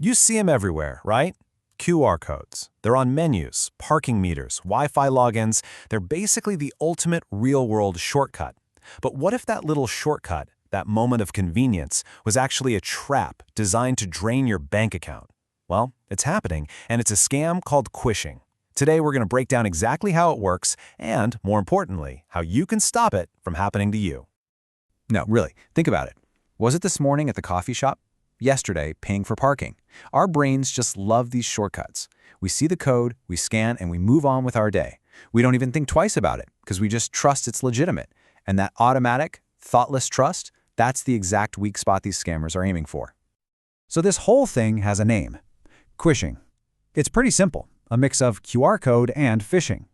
You see them everywhere, right? QR codes. They're on menus, parking meters, Wi-Fi logins. They're basically the ultimate real-world shortcut. But what if that little shortcut, that moment of convenience, was actually a trap designed to drain your bank account? Well, it's happening, and it's a scam called Quishing. Today, we're going to break down exactly how it works and, more importantly, how you can stop it from happening to you. No, really, think about it. Was it this morning at the coffee shop? Yesterday, paying for parking. Our brains just love these shortcuts. We see the code, we scan, and we move on with our day. We don't even think twice about it because we just trust it's legitimate. And that automatic, thoughtless trust, that's the exact weak spot these scammers are aiming for. So this whole thing has a name: Quishing. It's pretty simple, a mix of QR code and phishing.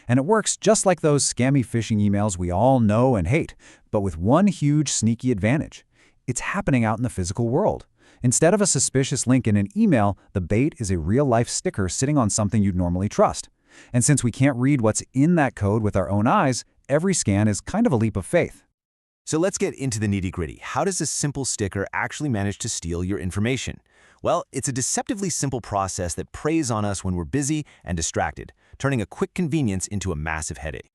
And it works just like those scammy phishing emails we all know and hate, but with one huge sneaky advantage. It's happening out in the physical world. Instead of a suspicious link in an email, the bait is a real-life sticker sitting on something you'd normally trust. And since we can't read what's in that code with our own eyes, every scan is kind of a leap of faith. So let's get into the nitty-gritty. How does a simple sticker actually manage to steal your information? Well, it's a deceptively simple process that preys on us when we're busy and distracted, turning a quick convenience into a massive headache.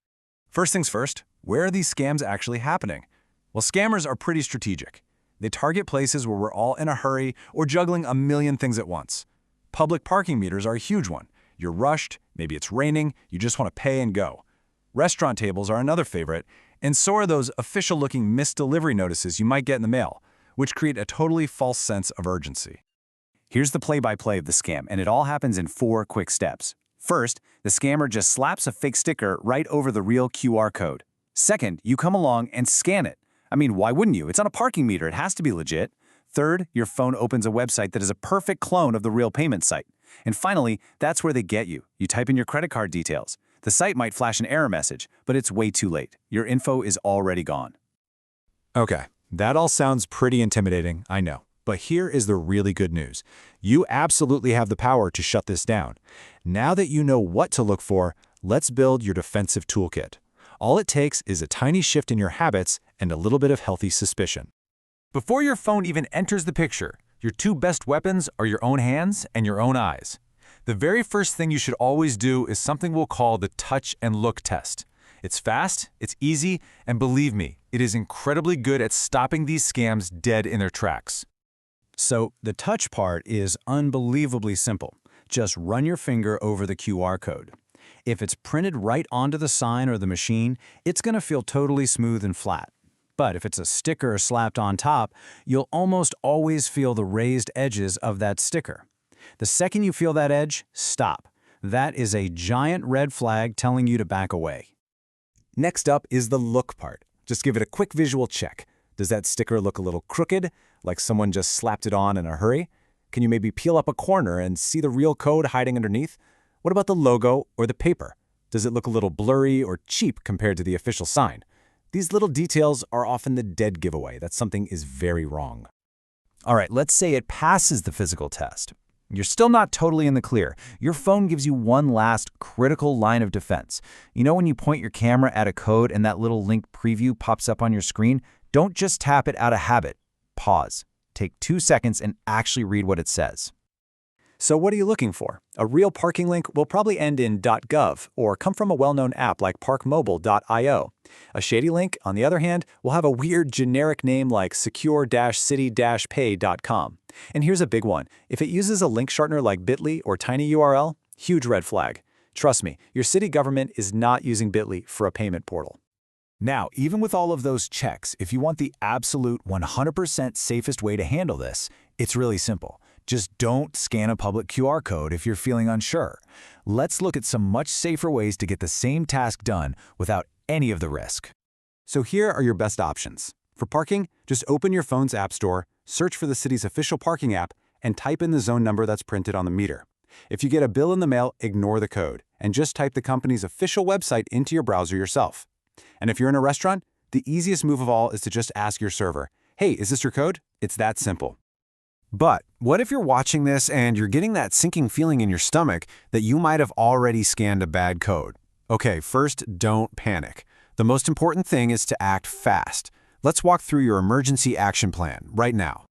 First things first, where are these scams actually happening? Well, scammers are pretty strategic. They target places where we're all in a hurry or juggling a million things at once. Public parking meters are a huge one. You're rushed, maybe it's raining, you just want to pay and go. Restaurant tables are another favorite, and so are those official-looking missed delivery notices you might get in the mail, which create a totally false sense of urgency. Here's the play-by-play of the scam, and it all happens in 4 quick steps. First, the scammer just slaps a fake sticker right over the real QR code. Second, you come along and scan it. I mean, why wouldn't you? It's on a parking meter. It has to be legit. Third, your phone opens a website that is a perfect clone of the real payment site. And finally, that's where they get you. You type in your credit card details. The site might flash an error message, but it's way too late. Your info is already gone. Okay, that all sounds pretty intimidating, I know. But here is the really good news. You absolutely have the power to shut this down. Now that you know what to look for, let's build your defensive toolkit. All it takes is a tiny shift in your habits and a little bit of healthy suspicion. Before your phone even enters the picture, your 2 best weapons are your own hands and your own eyes. The very first thing you should always do is something we'll call the touch and look test. It's fast, it's easy, and believe me, it is incredibly good at stopping these scams dead in their tracks. So the touch part is unbelievably simple. Just run your finger over the QR code. If it's printed right onto the sign or the machine, it's going to feel totally smooth and flat. But if it's a sticker slapped on top, you'll almost always feel the raised edges of that sticker. The second you feel that edge, stop. That is a giant red flag telling you to back away. Next up is the look part. Just give it a quick visual check. Does that sticker look a little crooked, like someone just slapped it on in a hurry? Can you maybe peel up a corner and see the real code hiding underneath? What about the logo or the paper? Does it look a little blurry or cheap compared to the official sign? These little details are often the dead giveaway that something is very wrong. All right, let's say it passes the physical test. You're still not totally in the clear. Your phone gives you one last critical line of defense. You know when you point your camera at a code and that little link preview pops up on your screen? Don't just tap it out of habit. Pause. Take 2 seconds and actually read what it says. So what are you looking for? A real parking link will probably end in .gov or come from a well-known app like parkmobile.io. A shady link, on the other hand, will have a weird generic name like secure-city-pay.com. And here's a big one. If it uses a link shortener like bit.ly or tinyurl, huge red flag. Trust me, your city government is not using bit.ly for a payment portal. Now, even with all of those checks, if you want the absolute 100% safest way to handle this, it's really simple. Just don't scan a public QR code if you're feeling unsure. Let's look at some much safer ways to get the same task done without any of the risk. So here are your best options. For parking, just open your phone's app store, search for the city's official parking app, and type in the zone number that's printed on the meter. If you get a bill in the mail, ignore the code, and just type the company's official website into your browser yourself. And if you're in a restaurant, the easiest move of all is to just ask your server, "Hey, is this your code?" It's that simple. But what if you're watching this and you're getting that sinking feeling in your stomach that you might have already scanned a bad code? Okay, first, don't panic. The most important thing is to act fast. Let's walk through your emergency action plan right now.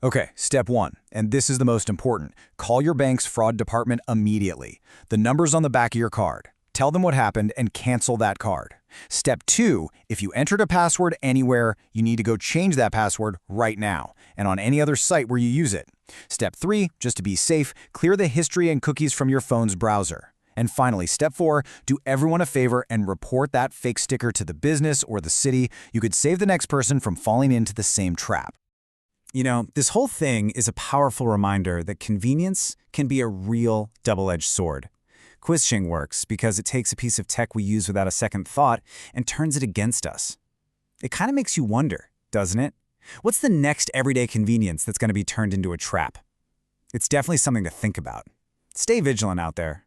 Okay, step 1, and this is the most important. Call your bank's fraud department immediately. The number's on the back of your card. Tell them what happened and cancel that card. Step 2, if you entered a password anywhere, you need to go change that password right now, and on any other site where you use it. Step 3, just to be safe, clear the history and cookies from your phone's browser. And finally, step 4, do everyone a favor and report that fake sticker to the business or the city. You could save the next person from falling into the same trap. You know, this whole thing is a powerful reminder that convenience can be a real double-edged sword. Quishing works because it takes a piece of tech we use without a second thought and turns it against us. It kind of makes you wonder, doesn't it? What's the next everyday convenience that's going to be turned into a trap? It's definitely something to think about. Stay vigilant out there.